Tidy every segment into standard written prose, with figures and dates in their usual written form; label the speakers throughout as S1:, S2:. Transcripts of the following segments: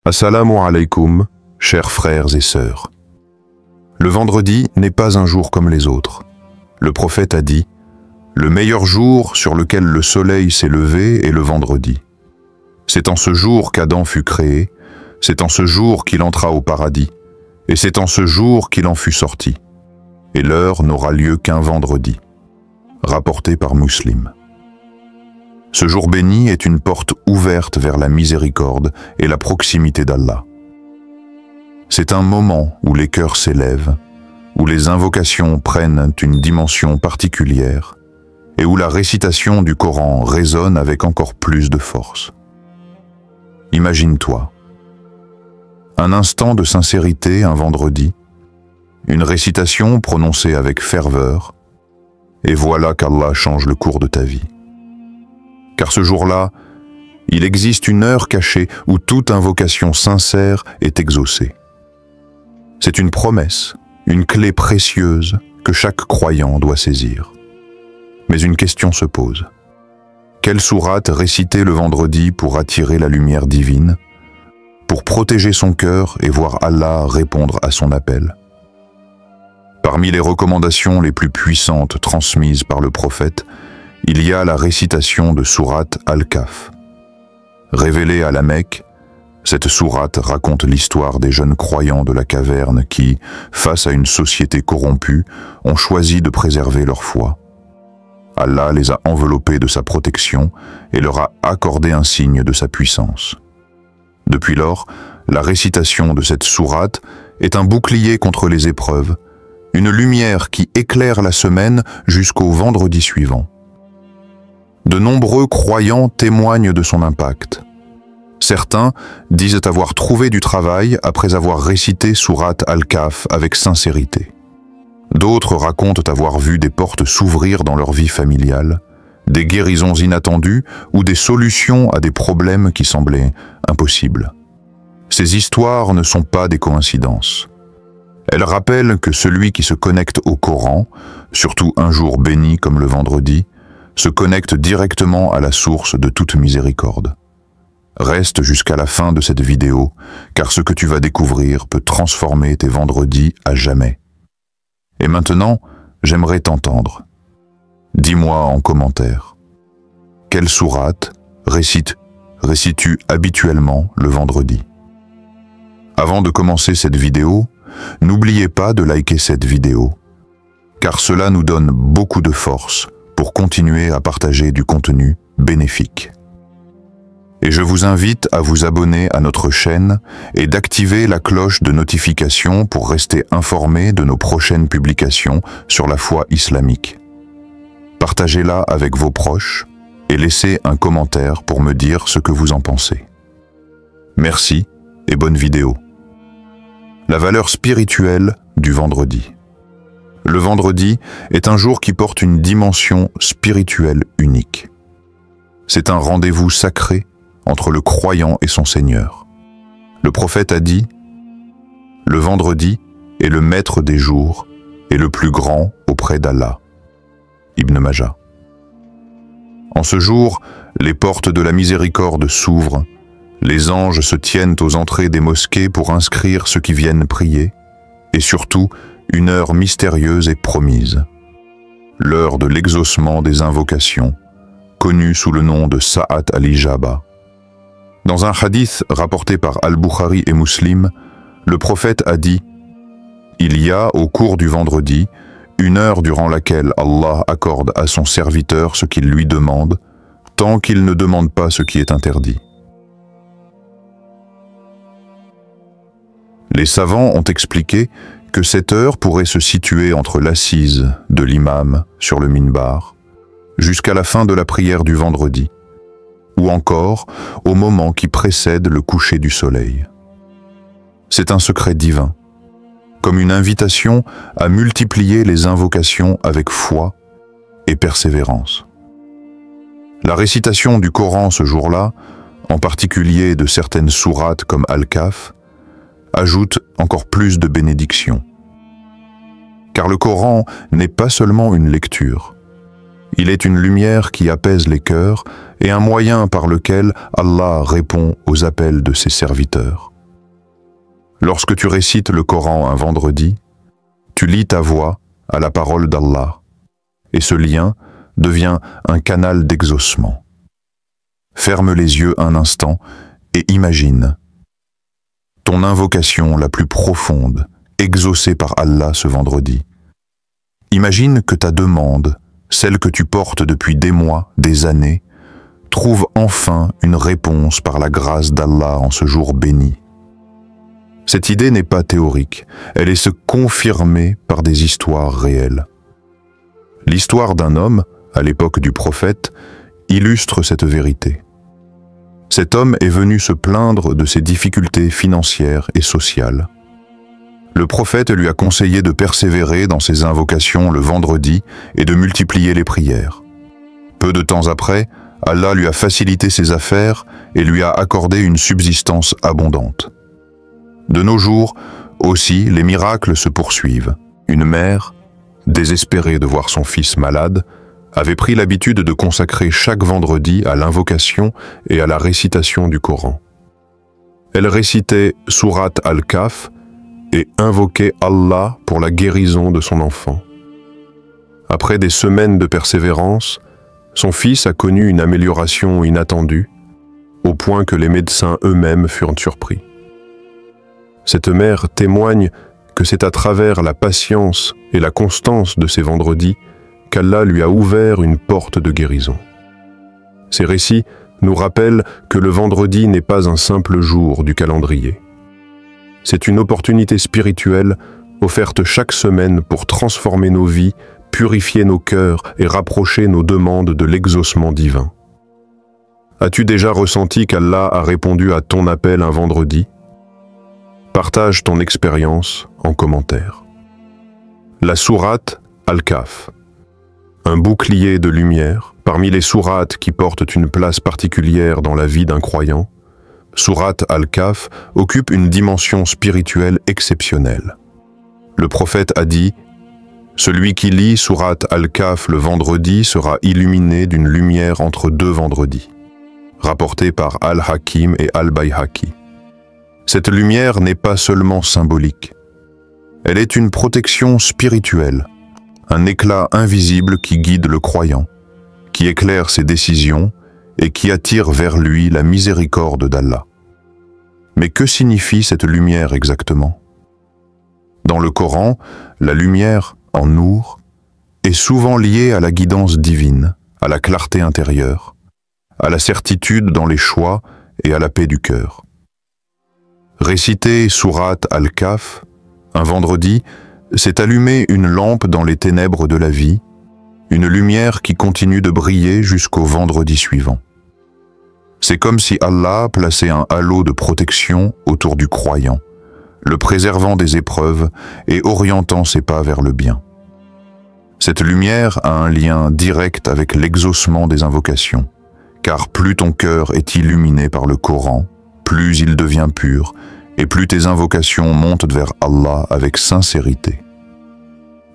S1: Assalamu alaikum, chers frères et sœurs. Le vendredi n'est pas un jour comme les autres. Le prophète a dit « Le meilleur jour sur lequel le soleil s'est levé est le vendredi. C'est en ce jour qu'Adam fut créé, c'est en ce jour qu'il entra au paradis, et c'est en ce jour qu'il en fut sorti. Et l'heure n'aura lieu qu'un vendredi. » Rapporté par Muslim. Ce jour béni est une porte ouverte vers la miséricorde et la proximité d'Allah. C'est un moment où les cœurs s'élèvent, où les invocations prennent une dimension particulière et où la récitation du Coran résonne avec encore plus de force. Imagine-toi. Un instant de sincérité un vendredi, une récitation prononcée avec ferveur, et voilà qu'Allah change le cours de ta vie. Car ce jour-là, il existe une heure cachée où toute invocation sincère est exaucée. C'est une promesse, une clé précieuse que chaque croyant doit saisir. Mais une question se pose. Quelle sourate réciter le vendredi pour attirer la lumière divine, pour protéger son cœur et voir Allah répondre à son appel? Parmi les recommandations les plus puissantes transmises par le prophète, il y a la récitation de sourate Al-Kahf. Révélée à la Mecque, cette sourate raconte l'histoire des jeunes croyants de la caverne qui, face à une société corrompue, ont choisi de préserver leur foi. Allah les a enveloppés de sa protection et leur a accordé un signe de sa puissance. Depuis lors, la récitation de cette sourate est un bouclier contre les épreuves, une lumière qui éclaire la semaine jusqu'au vendredi suivant. De nombreux croyants témoignent de son impact. Certains disent avoir trouvé du travail après avoir récité sourate Al-Kahf avec sincérité. D'autres racontent avoir vu des portes s'ouvrir dans leur vie familiale, des guérisons inattendues ou des solutions à des problèmes qui semblaient impossibles. Ces histoires ne sont pas des coïncidences. Elles rappellent que celui qui se connecte au Coran, surtout un jour béni comme le vendredi, se connecte directement à la source de toute miséricorde. Reste jusqu'à la fin de cette vidéo, car ce que tu vas découvrir peut transformer tes vendredis à jamais. Et maintenant, j'aimerais t'entendre. Dis-moi en commentaire. Quelle sourate récites-tu habituellement le vendredi? Avant de commencer cette vidéo, n'oubliez pas de liker cette vidéo, car cela nous donne beaucoup de force pour continuer à partager du contenu bénéfique. Et je vous invite à vous abonner à notre chaîne et d'activer la cloche de notification pour rester informé de nos prochaines publications sur la foi islamique. Partagez-la avec vos proches et laissez un commentaire pour me dire ce que vous en pensez. Merci et bonne vidéo. La valeur spirituelle du vendredi. Le vendredi est un jour qui porte une dimension spirituelle unique. C'est un rendez-vous sacré entre le croyant et son Seigneur. Le prophète a dit « Le vendredi est le maître des jours et le plus grand auprès d'Allah. » Ibn Majah. En ce jour, les portes de la miséricorde s'ouvrent, les anges se tiennent aux entrées des mosquées pour inscrire ceux qui viennent prier, et surtout, une heure mystérieuse est promise. L'heure de l'exaucement des invocations, connue sous le nom de Sa'at al-Ijaba. Dans un hadith rapporté par Al-Bukhari et Muslim, le prophète a dit « Il y a, au cours du vendredi, une heure durant laquelle Allah accorde à son serviteur ce qu'il lui demande, tant qu'il ne demande pas ce qui est interdit. » Les savants ont expliqué que cette heure pourrait se situer entre l'assise de l'imam sur le minbar, jusqu'à la fin de la prière du vendredi, ou encore au moment qui précède le coucher du soleil. C'est un secret divin, comme une invitation à multiplier les invocations avec foi et persévérance. La récitation du Coran ce jour-là, en particulier de certaines sourates comme Al-Kahf, ajoute encore plus de bénédictions. Car le Coran n'est pas seulement une lecture. Il est une lumière qui apaise les cœurs et un moyen par lequel Allah répond aux appels de ses serviteurs. Lorsque tu récites le Coran un vendredi, tu lis ta voix à la parole d'Allah, et ce lien devient un canal d'exaucement. Ferme les yeux un instant et imagine ton invocation la plus profonde, exaucée par Allah ce vendredi. Imagine que ta demande, celle que tu portes depuis des mois, des années, trouve enfin une réponse par la grâce d'Allah en ce jour béni. Cette idée n'est pas théorique, elle est se confirmer par des histoires réelles. L'histoire d'un homme, à l'époque du prophète, illustre cette vérité. Cet homme est venu se plaindre de ses difficultés financières et sociales. Le prophète lui a conseillé de persévérer dans ses invocations le vendredi et de multiplier les prières. Peu de temps après, Allah lui a facilité ses affaires et lui a accordé une subsistance abondante. De nos jours, aussi, les miracles se poursuivent. Une mère, désespérée de voir son fils malade, avait pris l'habitude de consacrer chaque vendredi à l'invocation et à la récitation du Coran. Elle récitait Surat Al-Kahf et invoquait Allah pour la guérison de son enfant. Après des semaines de persévérance, son fils a connu une amélioration inattendue, au point que les médecins eux-mêmes furent surpris. Cette mère témoigne que c'est à travers la patience et la constance de ces vendredis qu'Allah lui a ouvert une porte de guérison. Ces récits nous rappellent que le vendredi n'est pas un simple jour du calendrier. C'est une opportunité spirituelle offerte chaque semaine pour transformer nos vies, purifier nos cœurs et rapprocher nos demandes de l'exaucement divin. As-tu déjà ressenti qu'Allah a répondu à ton appel un vendredi? Partage ton expérience en commentaire. La sourate Al-Kahf, un bouclier de lumière parmi les sourates qui portent une place particulière dans la vie d'un croyant. Sourate Al-Kahf occupe une dimension spirituelle exceptionnelle. Le prophète a dit « Celui qui lit Sourate Al-Kahf le vendredi sera illuminé d'une lumière entre deux vendredis » rapporté par Al-Hakim et Al-Bayhaqi. Cette lumière n'est pas seulement symbolique. Elle est une protection spirituelle, un éclat invisible qui guide le croyant, qui éclaire ses décisions et qui attire vers lui la miséricorde d'Allah. Mais que signifie cette lumière exactement? Dans le Coran, la lumière, en nour, est souvent liée à la guidance divine, à la clarté intérieure, à la certitude dans les choix et à la paix du cœur. Réciter Sourate Al-Kahf, un vendredi, c'est allumer une lampe dans les ténèbres de la vie, une lumière qui continue de briller jusqu'au vendredi suivant. C'est comme si Allah plaçait un halo de protection autour du croyant, le préservant des épreuves et orientant ses pas vers le bien. Cette lumière a un lien direct avec l'exaucement des invocations, car plus ton cœur est illuminé par le Coran, plus il devient pur, et plus tes invocations montent vers Allah avec sincérité.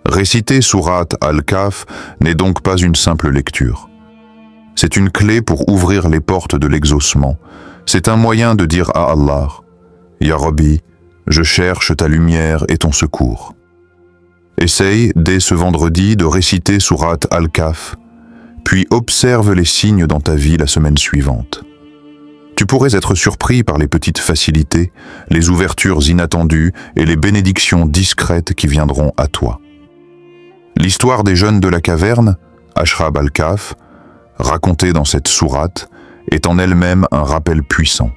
S1: Réciter Sourate Al-Kahf n'est donc pas une simple lecture. C'est une clé pour ouvrir les portes de l'exaucement. C'est un moyen de dire à Allah « Ya Rabbi, je cherche ta lumière et ton secours ». Essaye, dès ce vendredi, de réciter Sourate Al-Kahf, puis observe les signes dans ta vie la semaine suivante. Tu pourrais être surpris par les petites facilités, les ouvertures inattendues et les bénédictions discrètes qui viendront à toi. L'histoire des jeunes de la caverne, Ashrab al-Kahf, racontée dans cette sourate, est en elle-même un rappel puissant.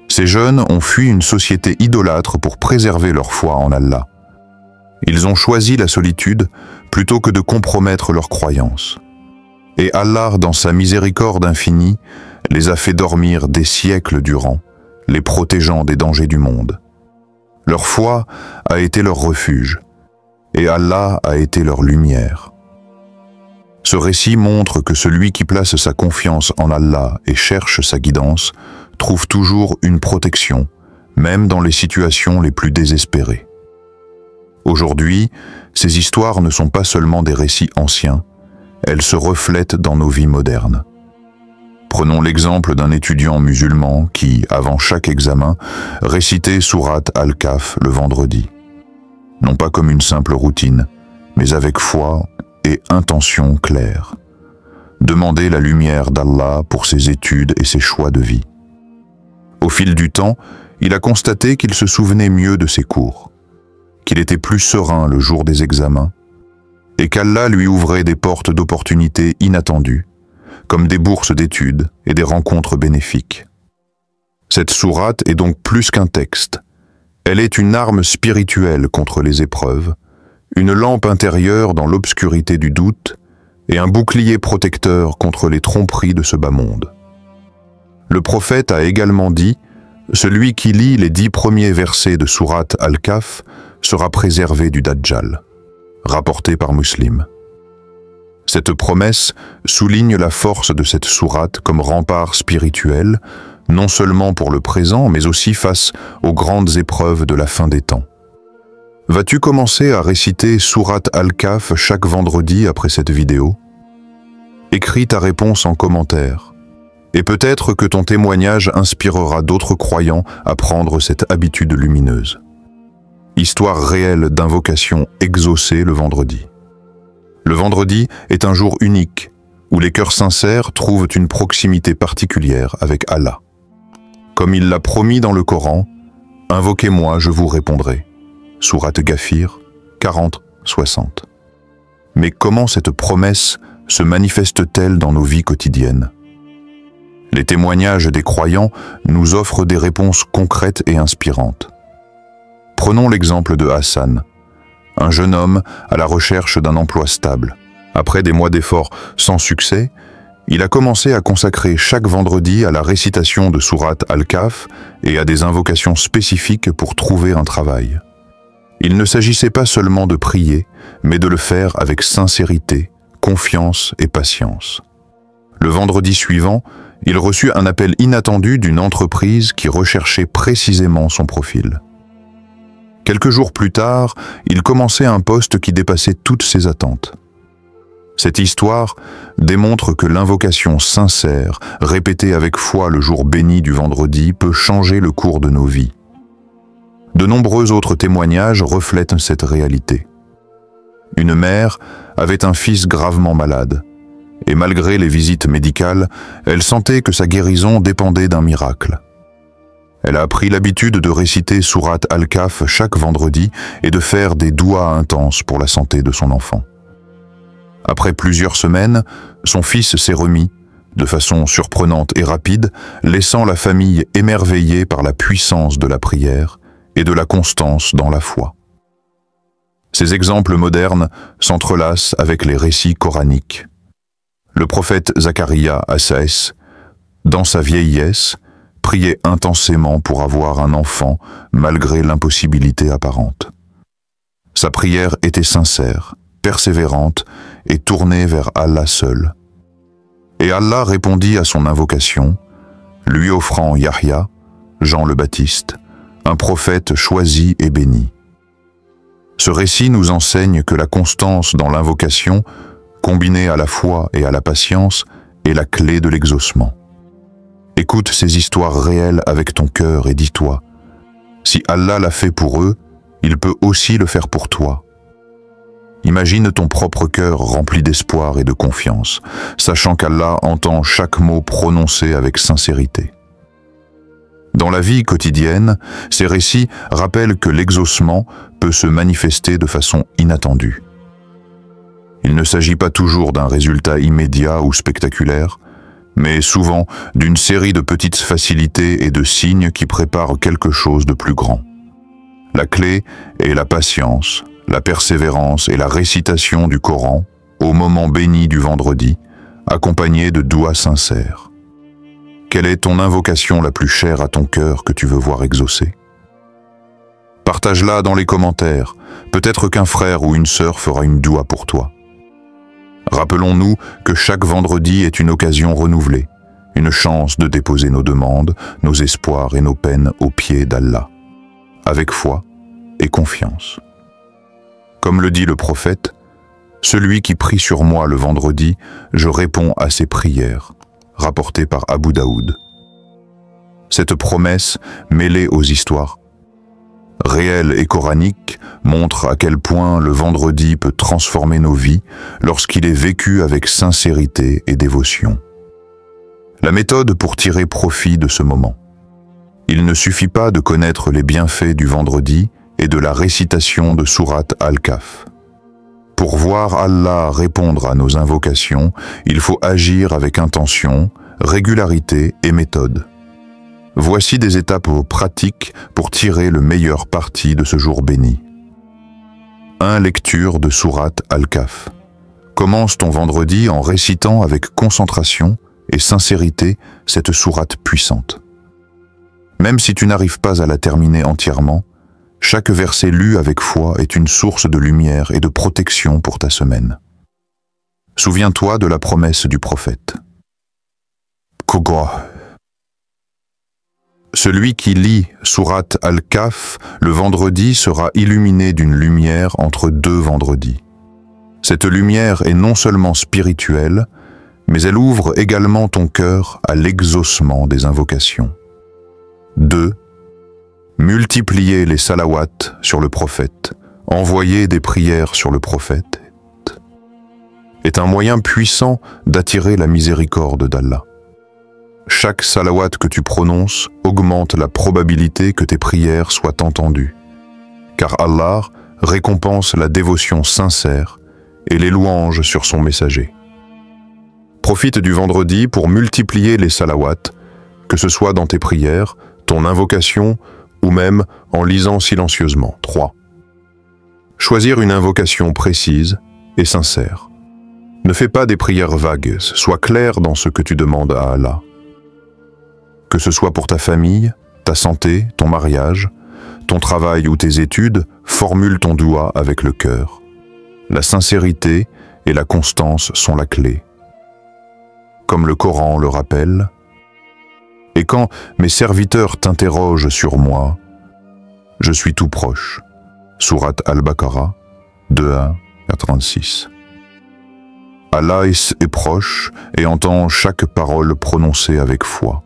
S1: Ces jeunes ont fui une société idolâtre pour préserver leur foi en Allah. Ils ont choisi la solitude plutôt que de compromettre leur croyance. Et Allah, dans sa miséricorde infinie, les a fait dormir des siècles durant, les protégeant des dangers du monde. Leur foi a été leur refuge, et Allah a été leur lumière. Ce récit montre que celui qui place sa confiance en Allah et cherche sa guidance trouve toujours une protection, même dans les situations les plus désespérées. Aujourd'hui, ces histoires ne sont pas seulement des récits anciens, elles se reflètent dans nos vies modernes. Prenons l'exemple d'un étudiant musulman qui, avant chaque examen, récitait sourate Al-Kahf le vendredi. Non pas comme une simple routine, mais avec foi et intention claire. Demander la lumière d'Allah pour ses études et ses choix de vie. Au fil du temps, il a constaté qu'il se souvenait mieux de ses cours, qu'il était plus serein le jour des examens, et qu'Allah lui ouvrait des portes d'opportunités inattendues, comme des bourses d'études et des rencontres bénéfiques. Cette sourate est donc plus qu'un texte. Elle est une arme spirituelle contre les épreuves, une lampe intérieure dans l'obscurité du doute et un bouclier protecteur contre les tromperies de ce bas monde. Le prophète a également dit « Celui qui lit les 10 premiers versets de sourate Al-Kahf sera préservé du Dajjal », rapporté par Muslim. Cette promesse souligne la force de cette sourate comme rempart spirituel, non seulement pour le présent, mais aussi face aux grandes épreuves de la fin des temps. Vas-tu commencer à réciter sourate Al-Kahf chaque vendredi après cette vidéo? Écris ta réponse en commentaire. Et peut-être que ton témoignage inspirera d'autres croyants à prendre cette habitude lumineuse. Histoire réelle d'invocation exaucée le vendredi. Le vendredi est un jour unique, où les cœurs sincères trouvent une proximité particulière avec Allah. Comme il l'a promis dans le Coran, « Invoquez-moi, je vous répondrai » Sourate Ghafir 40-60. Mais comment cette promesse se manifeste-t-elle dans nos vies quotidiennes? Les témoignages des croyants nous offrent des réponses concrètes et inspirantes. Prenons l'exemple de Hassan, un jeune homme à la recherche d'un emploi stable. Après des mois d'efforts sans succès, il a commencé à consacrer chaque vendredi à la récitation de sourate Al-Kahf et à des invocations spécifiques pour trouver un travail. Il ne s'agissait pas seulement de prier, mais de le faire avec sincérité, confiance et patience. Le vendredi suivant, il reçut un appel inattendu d'une entreprise qui recherchait précisément son profil. Quelques jours plus tard, il commençait un poste qui dépassait toutes ses attentes. Cette histoire démontre que l'invocation sincère, répétée avec foi le jour béni du vendredi, peut changer le cours de nos vies. De nombreux autres témoignages reflètent cette réalité. Une mère avait un fils gravement malade, et malgré les visites médicales, elle sentait que sa guérison dépendait d'un miracle. Elle a pris l'habitude de réciter sourate Al-Kahf chaque vendredi et de faire des douas intenses pour la santé de son enfant. Après plusieurs semaines, son fils s'est remis, de façon surprenante et rapide, laissant la famille émerveillée par la puissance de la prière et de la constance dans la foi. Ces exemples modernes s'entrelacent avec les récits coraniques. Le prophète Zacharia Assaès, dans sa vieillesse, priait intensément pour avoir un enfant malgré l'impossibilité apparente. Sa prière était sincère, persévérante et tournée vers Allah seul. Et Allah répondit à son invocation, lui offrant Yahya, Jean le Baptiste, un prophète choisi et béni. Ce récit nous enseigne que la constance dans l'invocation, combinée à la foi et à la patience, est la clé de l'exaucement. Écoute ces histoires réelles avec ton cœur et dis-toi, si Allah l'a fait pour eux, il peut aussi le faire pour toi. Imagine ton propre cœur rempli d'espoir et de confiance, sachant qu'Allah entend chaque mot prononcé avec sincérité. Dans la vie quotidienne, ces récits rappellent que l'exaucement peut se manifester de façon inattendue. Il ne s'agit pas toujours d'un résultat immédiat ou spectaculaire, mais souvent d'une série de petites facilités et de signes qui préparent quelque chose de plus grand. La clé est la patience, la persévérance et la récitation du Coran au moment béni du vendredi, accompagnée de douas sincères. Quelle est ton invocation la plus chère à ton cœur que tu veux voir exaucée? Partage-la dans les commentaires, peut-être qu'un frère ou une sœur fera une doua pour toi. Rappelons-nous que chaque vendredi est une occasion renouvelée, une chance de déposer nos demandes, nos espoirs et nos peines aux pieds d'Allah, avec foi et confiance. Comme le dit le prophète, « Celui qui prie sur moi le vendredi, je réponds à ses prières, rapporté par Abu Daoud. Cette promesse, mêlée aux histoires réelles et coraniques, montre à quel point le vendredi peut transformer nos vies lorsqu'il est vécu avec sincérité et dévotion. La méthode pour tirer profit de ce moment. Il ne suffit pas de connaître les bienfaits du vendredi et de la récitation de sourate Al-Kahf. Pour voir Allah répondre à nos invocations, il faut agir avec intention, régularité et méthode. Voici des étapes pratiques pour tirer le meilleur parti de ce jour béni. 1. Lecture de sourate Al-Kahf. Commence ton vendredi en récitant avec concentration et sincérité cette sourate puissante. Même si tu n'arrives pas à la terminer entièrement, chaque verset lu avec foi est une source de lumière et de protection pour ta semaine. Souviens-toi de la promesse du prophète. Kogra. Celui qui lit sourate Al-Kahf le vendredi sera illuminé d'une lumière entre 2 vendredis. Cette lumière est non seulement spirituelle, mais elle ouvre également ton cœur à l'exaucement des invocations. 2. Multiplier les salawats sur le prophète, envoyer des prières sur le prophète, est un moyen puissant d'attirer la miséricorde d'Allah. Chaque salawat que tu prononces augmente la probabilité que tes prières soient entendues, car Allah récompense la dévotion sincère et les louanges sur son messager. Profite du vendredi pour multiplier les salawats, que ce soit dans tes prières, ton invocation ou même en lisant silencieusement. 3. Choisir une invocation précise et sincère. Ne fais pas des prières vagues, sois clair dans ce que tu demandes à Allah. Que ce soit pour ta famille, ta santé, ton mariage, ton travail ou tes études, formule ton doua avec le cœur. La sincérité et la constance sont la clé. Comme le Coran le rappelle, « Et quand mes serviteurs t'interrogent sur moi, je suis tout proche. » Sourate Al-Baqarah, 2-1-86. Allah est proche et entend chaque parole prononcée avec foi.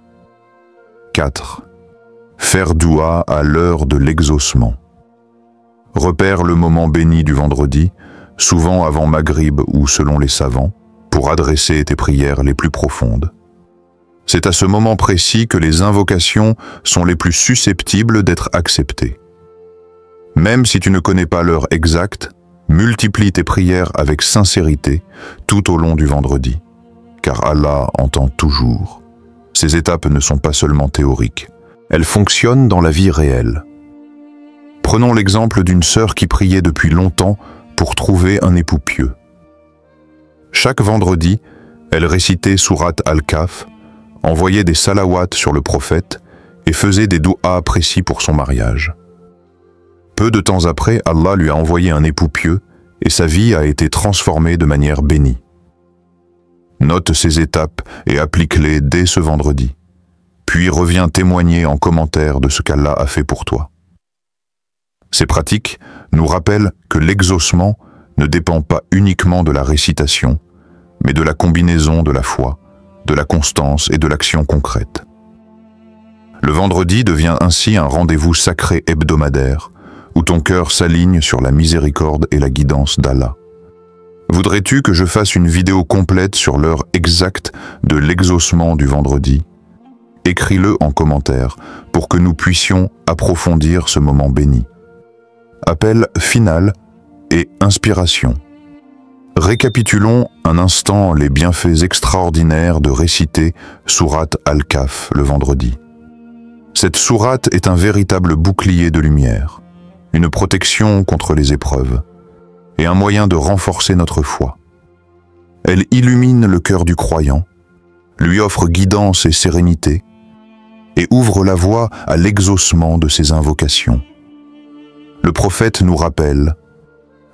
S1: 4. Faire doua à l'heure de l'exaucement. Repère le moment béni du vendredi, souvent avant Maghrib ou selon les savants, pour adresser tes prières les plus profondes. C'est à ce moment précis que les invocations sont les plus susceptibles d'être acceptées. Même si tu ne connais pas l'heure exacte, multiplie tes prières avec sincérité tout au long du vendredi, car Allah entend toujours. Ces étapes ne sont pas seulement théoriques, elles fonctionnent dans la vie réelle. Prenons l'exemple d'une sœur qui priait depuis longtemps pour trouver un époux pieux. Chaque vendredi, elle récitait sourate Al-Kahf, envoyait des salawats sur le prophète et faisait des douas précis pour son mariage. Peu de temps après, Allah lui a envoyé un époux pieux et sa vie a été transformée de manière bénie. Note ces étapes et applique-les dès ce vendredi. Puis reviens témoigner en commentaire de ce qu'Allah a fait pour toi. Ces pratiques nous rappellent que l'exaucement ne dépend pas uniquement de la récitation, mais de la combinaison de la foi, de la constance et de l'action concrète. Le vendredi devient ainsi un rendez-vous sacré hebdomadaire, où ton cœur s'aligne sur la miséricorde et la guidance d'Allah. Voudrais-tu que je fasse une vidéo complète sur l'heure exacte de l'exaucement du vendredi? Écris-le en commentaire pour que nous puissions approfondir ce moment béni. Appel final et inspiration. Récapitulons un instant les bienfaits extraordinaires de réciter sourate Al-Kahf le vendredi. Cette sourate est un véritable bouclier de lumière, une protection contre les épreuves et un moyen de renforcer notre foi. Elle illumine le cœur du croyant, lui offre guidance et sérénité et ouvre la voie à l'exaucement de ses invocations. Le prophète nous rappelle: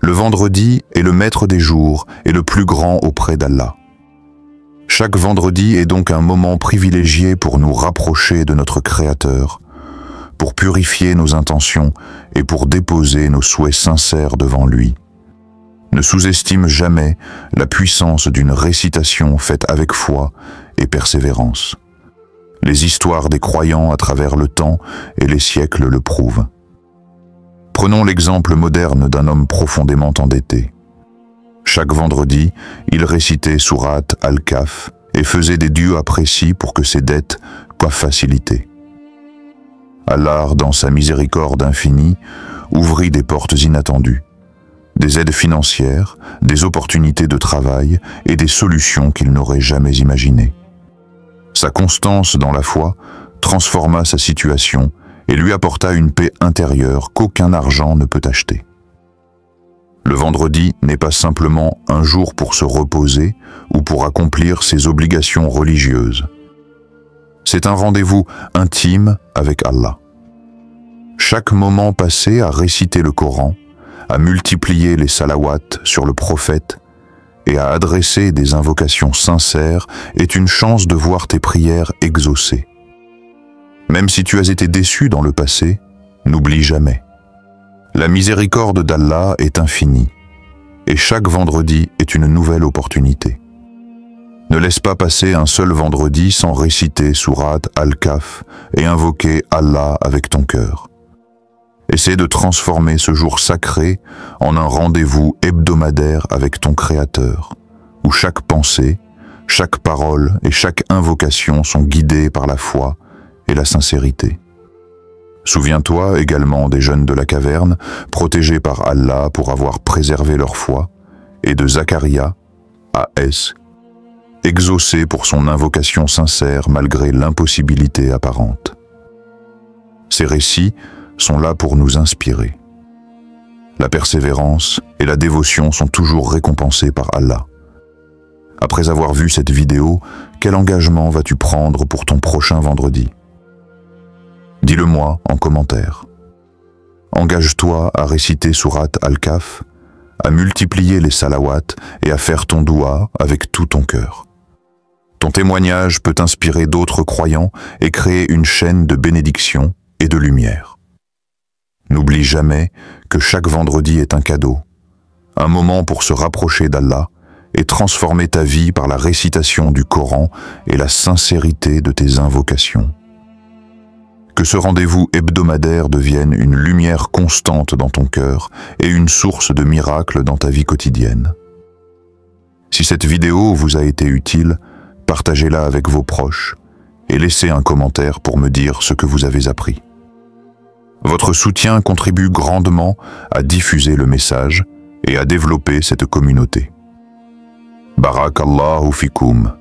S1: le vendredi est le maître des jours et le plus grand auprès d'Allah. Chaque vendredi est donc un moment privilégié pour nous rapprocher de notre Créateur, pour purifier nos intentions et pour déposer nos souhaits sincères devant lui. Ne sous-estime jamais la puissance d'une récitation faite avec foi et persévérance. Les histoires des croyants à travers le temps et les siècles le prouvent. Prenons l'exemple moderne d'un homme profondément endetté. Chaque vendredi, il récitait sourate Al-Kahf et faisait des duas précis pour que ses dettes soient facilitées. Allah, dans sa miséricorde infinie, ouvrit des portes inattendues, des aides financières, des opportunités de travail et des solutions qu'il n'aurait jamais imaginées. Sa constance dans la foi transforma sa situation et lui apporta une paix intérieure qu'aucun argent ne peut acheter. Le vendredi n'est pas simplement un jour pour se reposer ou pour accomplir ses obligations religieuses. C'est un rendez-vous intime avec Allah. Chaque moment passé à réciter le Coran, à multiplier les salawats sur le prophète et à adresser des invocations sincères est une chance de voir tes prières exaucées. Même si tu as été déçu dans le passé, n'oublie jamais. La miséricorde d'Allah est infinie, et chaque vendredi est une nouvelle opportunité. Ne laisse pas passer un seul vendredi sans réciter sourate Al-Kahf et invoquer Allah avec ton cœur. Essaie de transformer ce jour sacré en un rendez-vous hebdomadaire avec ton Créateur, où chaque pensée, chaque parole et chaque invocation sont guidées par la foi et la sincérité. Souviens-toi également des jeunes de la caverne, protégés par Allah pour avoir préservé leur foi, et de Zacharia, A.S., exaucé pour son invocation sincère malgré l'impossibilité apparente. Ces récits sont là pour nous inspirer. La persévérance et la dévotion sont toujours récompensées par Allah. Après avoir vu cette vidéo, quel engagement vas-tu prendre pour ton prochain vendredi? Dis-le-moi en commentaire. Engage-toi à réciter sourate Al-Kahf, à multiplier les salawats et à faire ton doua avec tout ton cœur. Ton témoignage peut inspirer d'autres croyants et créer une chaîne de bénédiction et de lumière. N'oublie jamais que chaque vendredi est un cadeau, un moment pour se rapprocher d'Allah et transformer ta vie par la récitation du Coran et la sincérité de tes invocations. Que ce rendez-vous hebdomadaire devienne une lumière constante dans ton cœur et une source de miracles dans ta vie quotidienne. Si cette vidéo vous a été utile, partagez-la avec vos proches et laissez un commentaire pour me dire ce que vous avez appris. Votre soutien contribue grandement à diffuser le message et à développer cette communauté. Barakallahu fikoum.